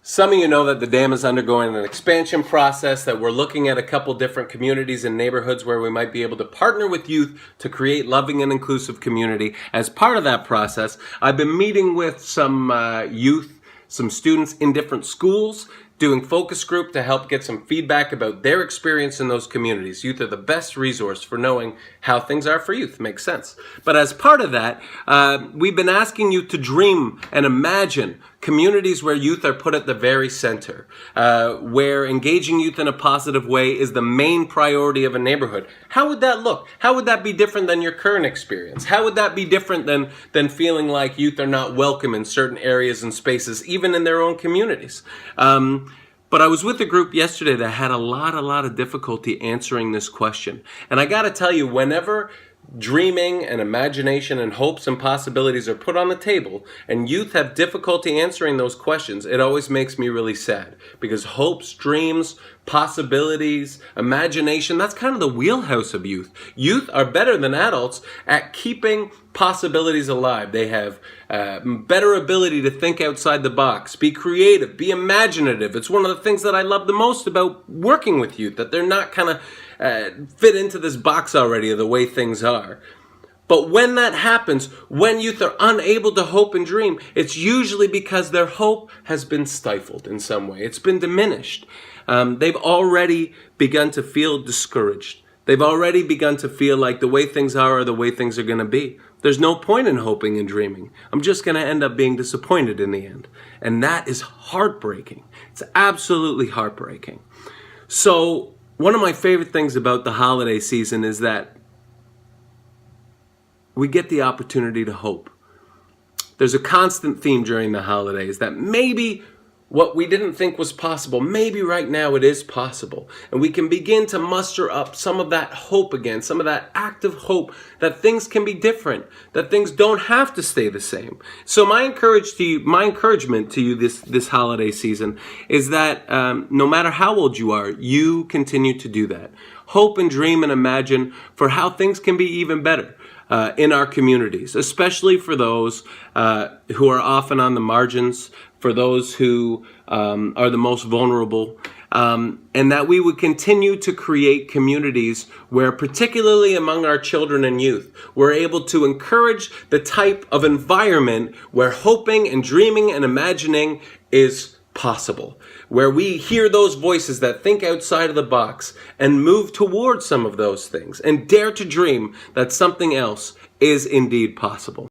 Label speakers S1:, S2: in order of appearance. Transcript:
S1: Some of you know that the dam is undergoing an expansion process, that we're looking at a couple different communities and neighborhoods where we might be able to partner with youth to create loving and inclusive community. As part of that process, I've been meeting with some youth, some students in different schools, doing focus group to help get some feedback about their experience in those communities. Youth are the best resource for knowing how things are for youth. Makes sense. But as part of that, we've been asking you to dream and imagine communities where youth are put at the very center, where engaging youth in a positive way is the main priority of a neighborhood. How would that look? How would that be different than your current experience? How would that be different than feeling like youth are not welcome in certain areas and spaces, even in their own communities? But I was with a group yesterday that had a lot of difficulty answering this question. And I gotta tell you, whenever dreaming and imagination and hopes and possibilities are put on the table and youth have difficulty answering those questions, it always makes me really sad, because hopes, dreams, possibilities, imagination, that's kind of the wheelhouse of youth. Youth are better than adults at keeping possibilities alive. They have better ability to think outside the box, be creative, be imaginative. It's one of the things that I love the most about working with youth, that they're not kind of fit into this box already of the way things are. But when that happens, when youth are unable to hope and dream, it's usually because their hope has been stifled in some way. It's been diminished. They've already begun to feel discouraged. They've already begun to feel like the way things are the way things are going to be. There's no point in hoping and dreaming. I'm just going to end up being disappointed in the end. And that is heartbreaking. It's absolutely heartbreaking. So one of my favorite things about the holiday season is that we get the opportunity to hope. There's a constant theme during the holidays that maybe what we didn't think was possible, maybe right now it is possible. And we can begin to muster up some of that hope again, some of that active hope that things can be different, that things don't have to stay the same. So my encouragement to you this holiday season is that no matter how old you are, you continue to do that. Hope and dream and imagine for how things can be even better in our communities, especially for those who are often on the margins, for those who are the most vulnerable, and that we would continue to create communities where, particularly among our children and youth, we're able to encourage the type of environment where hoping and dreaming and imagining is possible, where we hear those voices that think outside of the box and move towards some of those things and dare to dream that something else is indeed possible.